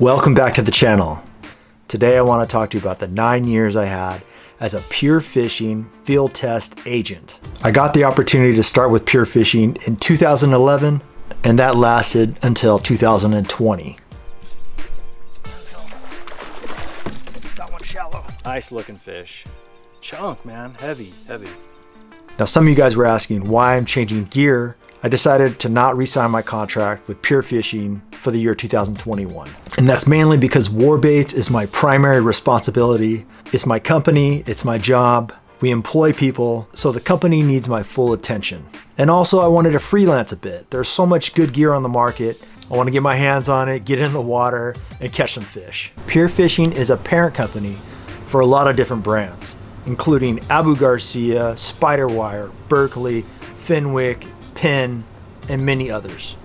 Welcome back to the channel. Today I want to talk to you about the 9 years I had as a pure fishing field test agent. I got the opportunity to start with pure fishing in 2011 and that lasted until 2020. That one's shallow. Nice looking fish. Chunk, man, heavy. Now some of you guys were asking why I'm changing gear. I decided to not re-sign my contract with Pure Fishing for the year 2021. And that's mainly because WARBAITS is my primary responsibility. It's my company, it's my job. We employ people, so the company needs my full attention. And also I wanted to freelance a bit. There's so much good gear on the market. I want to get my hands on it, get in the water, and catch some fish. Pure Fishing is a parent company for a lot of different brands, including Abu Garcia, Spiderwire, Berkley, Fenwick, Penn, and many others.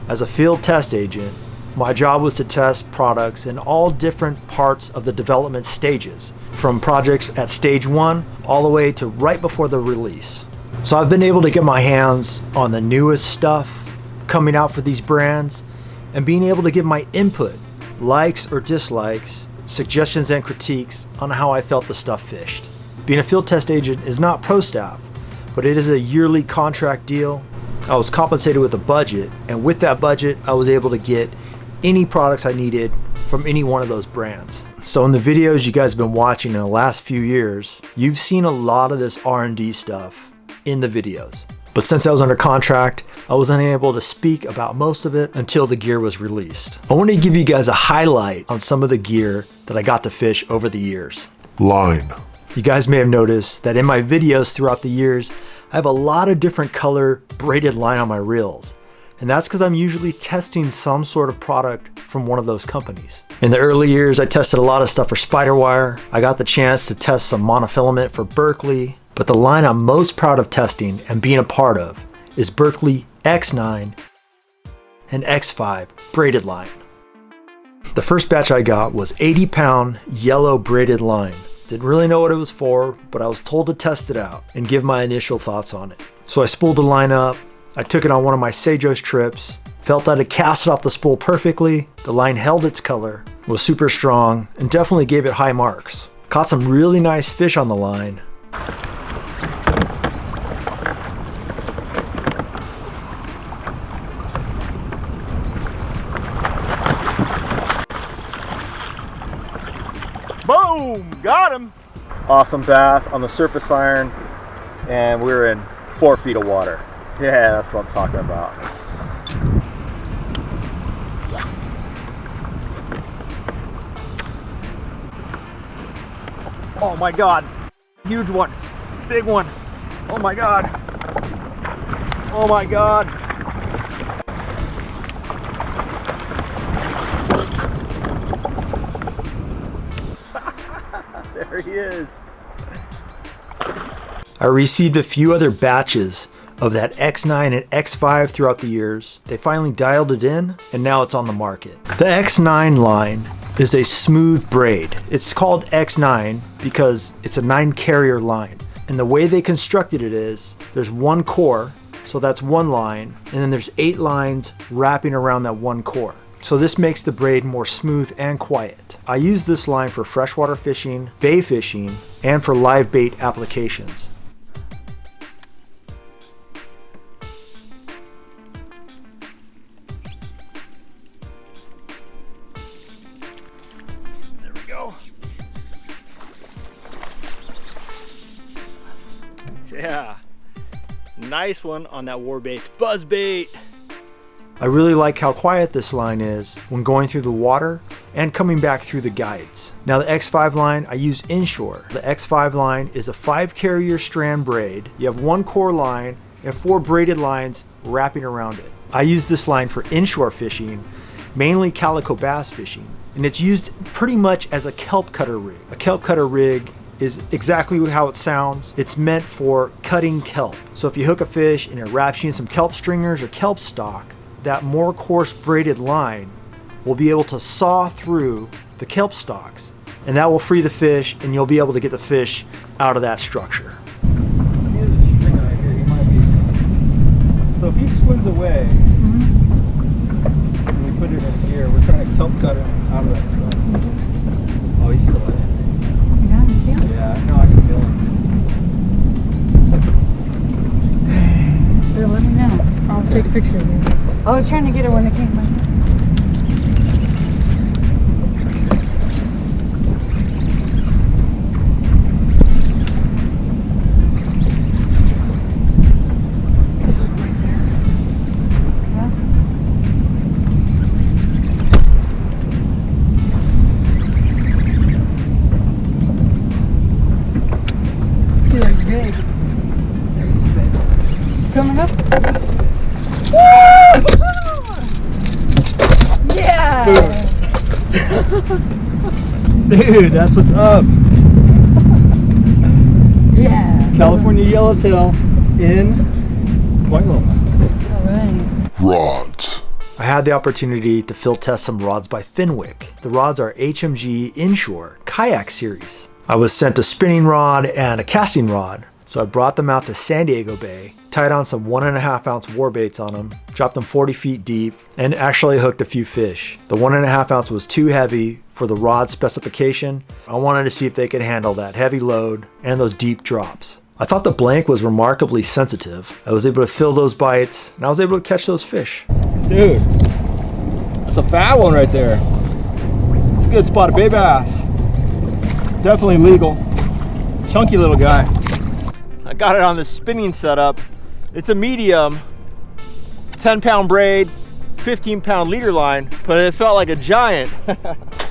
As a field test agent, my job was to test products in all different parts of the development stages, from projects at stage 1 all the way to right before the release. So I've been able to get my hands on the newest stuff coming out for these brands and being able to give my input, likes or dislikes, suggestions and critiques on how I felt the stuff fished. Being a field test agent is not pro staff, but it is a yearly contract deal. I was compensated with a budget, and with that budget, I was able to get any products I needed from any one of those brands. So in the videos you guys have been watching in the last few years, you've seen a lot of this R&D stuff in the videos. But since I was under contract, I was unable to speak about most of it until the gear was released. I want to give you guys a highlight on some of the gear that I got to fish over the years. Line. You guys may have noticed that in my videos throughout the years, I have a lot of different color braided line on my reels. And that's because I'm usually testing some sort of product from one of those companies. In the early years, I tested a lot of stuff for Spiderwire. I got the chance to test some monofilament for Berkley. But the line I'm most proud of testing and being a part of is Berkley X9 and X5 braided line. The first batch I got was 80-pound yellow braided line. Didn't really know what it was for, but I was told to test it out and give my initial thoughts on it. So I spooled the line up, I took it on one of my Sajos trips, felt that it cast it off the spool perfectly, the line held its color, was super strong, and definitely gave it high marks. Caught some really nice fish on the line. Boom! Got him! Awesome bass on the surface iron, and we were in 4 feet of water. Yeah, that's what I'm talking about. Oh my God! Huge one! Big one! Oh my God! Oh my God! There he is. I received a few other batches of that X9 and X5 throughout the years. They finally dialed it in, and now it's on the market. The X9 line is a smooth braid. It's called X9 because it's a 9 carrier line. And the way they constructed it is, there's one core, so that's one line, and then there's 8 lines wrapping around that one core. So this makes the braid more smooth and quiet. I use this line for freshwater fishing, bay fishing, and for live bait applications. There we go. Yeah, nice one on that WARBAITS buzzbait. I really like how quiet this line is when going through the water and coming back through the guides. Now the X5 line I use inshore. The X5 line is a 5 carrier strand braid. You have 1 core line and 4 braided lines wrapping around it. I use this line for inshore fishing, mainly calico bass fishing, and it's used pretty much as a kelp cutter rig. A kelp cutter rig is exactly how it sounds. It's meant for cutting kelp. So if you hook a fish and it wraps you in some kelp stringers or kelp stock, that more coarse braided line will be able to saw through the kelp stalks, and that will free the fish, and you'll be able to get the fish out of that structure. So if he swims away, and we put it in here, we're trying to kelp cut him out of I was trying to get her when it came by. Coming up? Yeah! Dude, that's what's up. Yeah. California yellowtail in Point Loma. Alright. Rods. I had the opportunity to field test some rods by Fenwick. The rods are HMG Inshore Kayak series. I was sent a spinning rod and a casting rod, so I brought them out to San Diego Bay, tied on some 1.5 ounce WARBAITS on them, dropped them 40 feet deep, and actually hooked a few fish. The 1.5 ounce was too heavy for the rod specification. I wanted to see if they could handle that heavy load and those deep drops. I thought the blank was remarkably sensitive. I was able to fill those bites, and I was able to catch those fish. Dude, that's a fat one right there. It's a good spotted bay bass. Definitely legal. Chunky little guy. I got it on this spinning setup. It's a medium, 10-pound braid, 15-pound leader line, but it felt like a giant.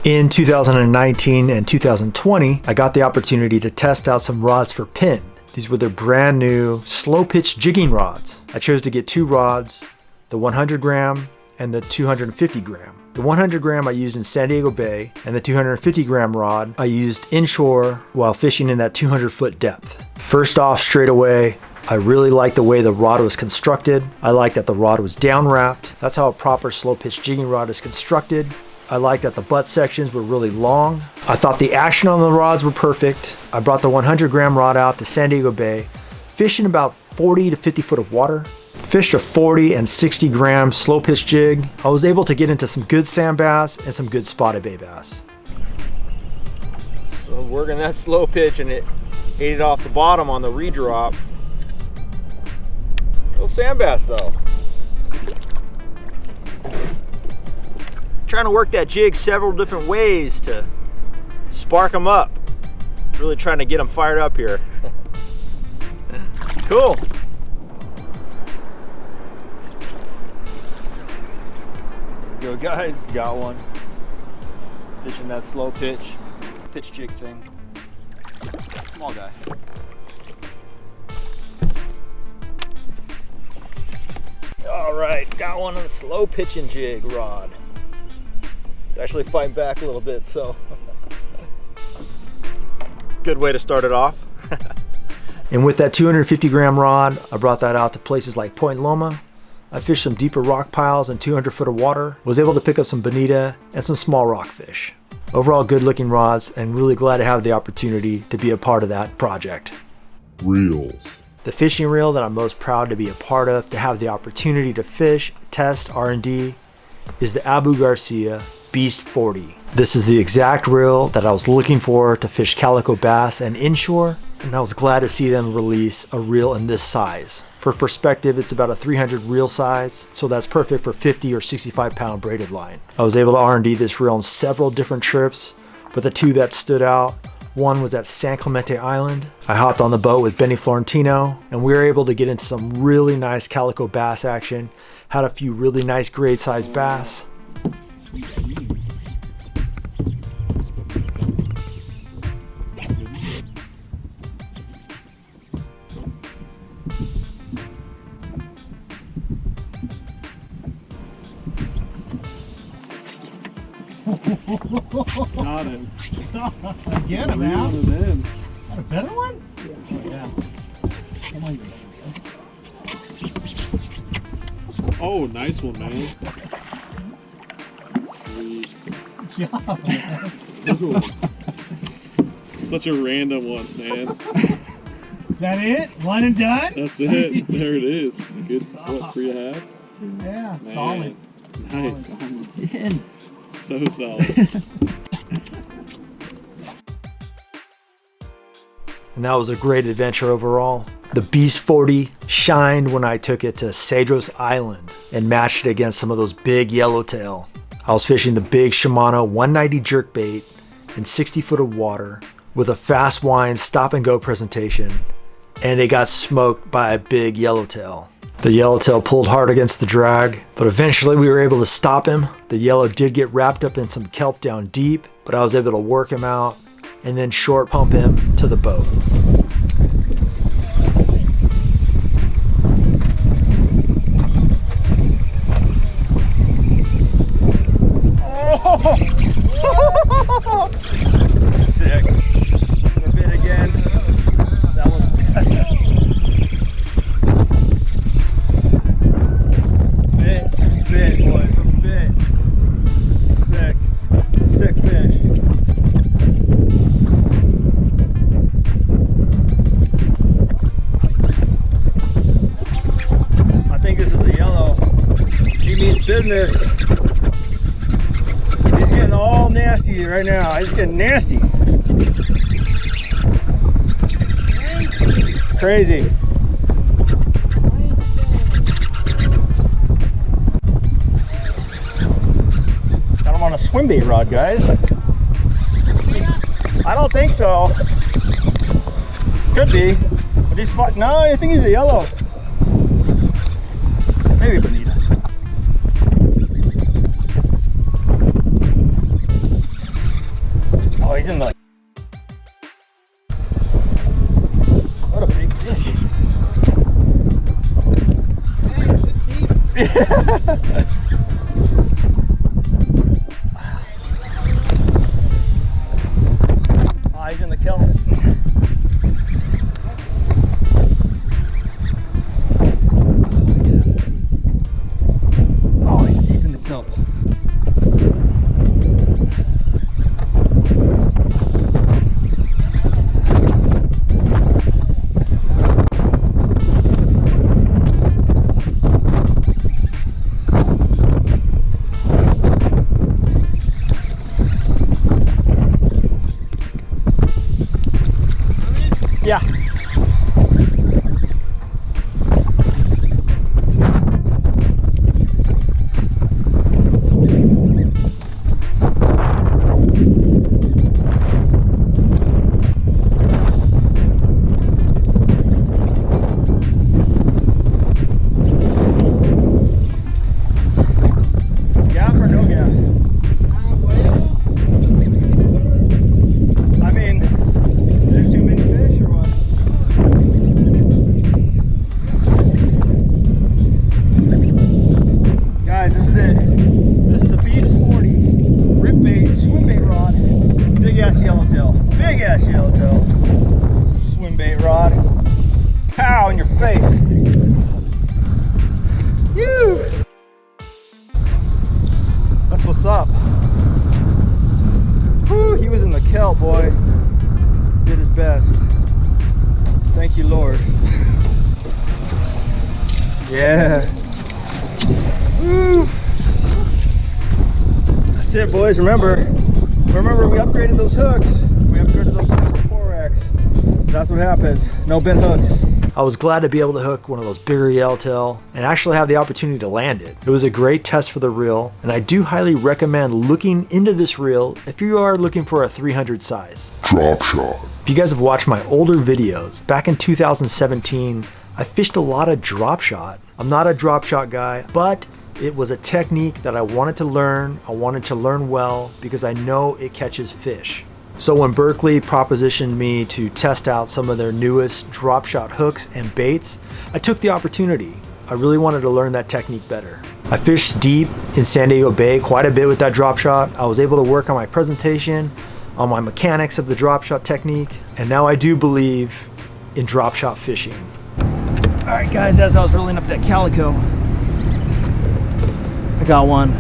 In 2019 and 2020, I got the opportunity to test out some rods for Penn. These were their brand new slow pitch jigging rods. I chose to get two rods, the 100 gram and the 250 gram. The 100 gram I used in San Diego Bay, and the 250 gram rod I used inshore while fishing in that 200-foot depth. First off, straight away, I really liked the way the rod was constructed. I liked that the rod was down wrapped. That's how a proper slow pitch jigging rod is constructed. I liked that the butt sections were really long. I thought the action on the rods were perfect. I brought the 100 gram rod out to San Diego Bay, fishing about 40 to 50 foot of water. Fished a 40 and 60 gram slow pitch jig. I was able to get into some good sand bass and some good spotted bay bass. So working that slow pitch, and it ate it off the bottom on the redrop. Little sand bass though. Trying to work that jig several different ways to spark them up. Really trying to get them fired up here. Cool. Go guys, got one. Fishing that slow pitch jig thing. Small guy. All right, got one on the slow pitching jig rod. It's actually fighting back a little bit, so. Good way to start it off. And with that 250 gram rod, I brought that out to places like Point Loma. I fished some deeper rock piles and 200 foot of water, was able to pick up some bonita and some small rockfish. Overall good looking rods, and really glad to have the opportunity to be a part of that project. Reels. The fishing reel that I'm most proud to be a part of, to have the opportunity to fish, test, R&D, is the Abu Garcia Beast 40. This is the exact reel that I was looking for to fish calico bass and inshore, and I was glad to see them release a reel in this size. For perspective, it's about a 300 reel size, so that's perfect for 50 or 65 pound braided line. I was able to R&D this reel on several different trips, but the two that stood out, one was at San Clemente Island. I hopped on the boat with Benny Florentino, and we were able to get into some really nice calico bass action, had a few really nice grade size bass. Got him. Get him out. Got a better one? Yeah. Come on. Oh, nice one, man. Sweet. Ooh. Such a random one, man. That it? One and done? That's it. There it is. Good. What, 3.5? Yeah, Man. solid. Nice. Solid. So solid. And that was a great adventure overall. The Beast 40 shined when I took it to Cedros Island and matched it against some of those big yellowtail. I was fishing the big Shimano 190 jerkbait in 60 foot of water with a fast wind stop and go presentation, and it got smoked by a big yellowtail. The yellowtail pulled hard against the drag, but eventually we were able to stop him. The yellow did get wrapped up in some kelp down deep, but I was able to work him out and then short pump him to the boat. Sick. A bit again. That was bit, boys. A bit. Sick. Sick fish. I think this is a yellow. He means business. He's getting all nasty right now. He's getting nasty. Crazy. Got him on a swim bait rod, guys. I don't think so. Could be. But he's fine. No, I think he's a yellow. Maybe bonita. Oh, he's in the... What a big fish. Oh, he's in the kelp. Oh, he's deep in the kelp. Yeah. Gap or no gap? I mean, is there too many fish or what? Guys, this is it. This is the Beast 40 rip bait, swim bait rod. Big ass yellowtail. Big ass yellowtail. Swim bait rod. Pow in your face. Woo! That's what's up. Woo, he was in the kelp, boy. Did his best. Thank you, Lord. Yeah. Woo. That's it, boys. Remember, we upgraded those hooks. We upgraded those hooks to 4X. That's what happens. No bent hooks. I was glad to be able to hook one of those bigger yellowtail and actually have the opportunity to land it. It was a great test for the reel, and I do highly recommend looking into this reel if you are looking for a 300 size. Drop shot. If you guys have watched my older videos, back in 2017, I fished a lot of drop shot. I'm not a drop shot guy, but it was a technique that I wanted to learn. I wanted to learn well because I know it catches fish. So when Berkeley propositioned me to test out some of their newest drop shot hooks and baits, I took the opportunity. I really wanted to learn that technique better. I fished deep in San Diego Bay quite a bit with that drop shot. I was able to work on my presentation, on my mechanics of the drop shot technique, and now I do believe in drop shot fishing. All right, guys, as I was rolling up that calico, I got one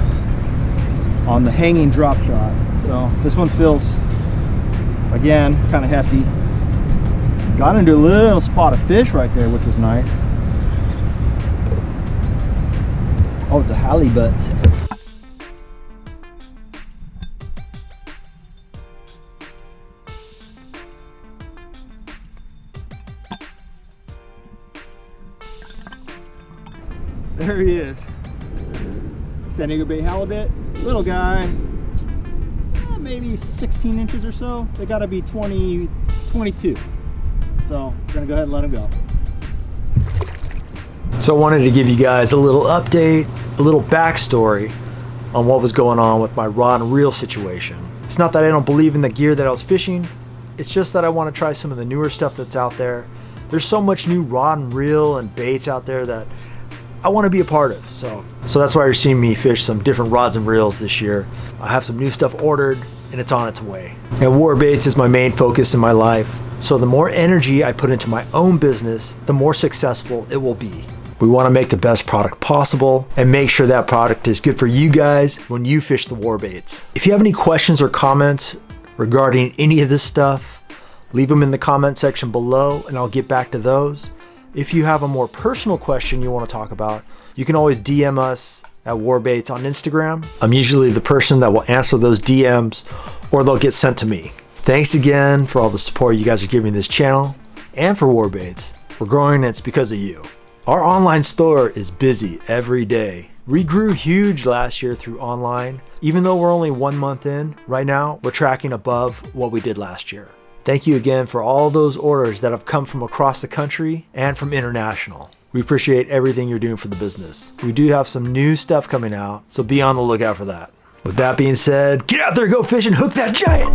on the hanging drop shot. So this one feels, again, kind of hefty. Got into a little spot of fish right there, which was nice. Oh, it's a halibut. There he is. San Diego Bay halibut, little guy, maybe 16 inches or so. They gotta be 20, 22. So we're gonna go ahead and let him go. So I wanted to give you guys a little update, a little backstory on what was going on with my rod and reel situation. It's not that I don't believe in the gear that I was fishing, it's just that I want to try some of the newer stuff that's out there. There's so much new rod and reel and baits out there that I want to be a part of. So that's why you're seeing me fish some different rods and reels this year. I have some new stuff ordered and it's on its way. And WARBAITS is my main focus in my life. So the more energy I put into my own business, the more successful it will be. We want to make the best product possible and make sure that product is good for you guys when you fish the WARBAITS. If you have any questions or comments regarding any of this stuff, leave them in the comment section below and I'll get back to those. If you have a more personal question you want to talk about, you can always DM us at WARBAITS on Instagram. I'm usually the person that will answer those DMs or they'll get sent to me. Thanks again for all the support you guys are giving this channel and for WARBAITS. We're growing and it's because of you. Our online store is busy every day. We grew huge last year through online. Even though we're only 1 month in, right now we're tracking above what we did last year. Thank you again for all those orders that have come from across the country and from international. We appreciate everything you're doing for the business. We do have some new stuff coming out, so be on the lookout for that. With that being said, get out there, go fish and hook that giant!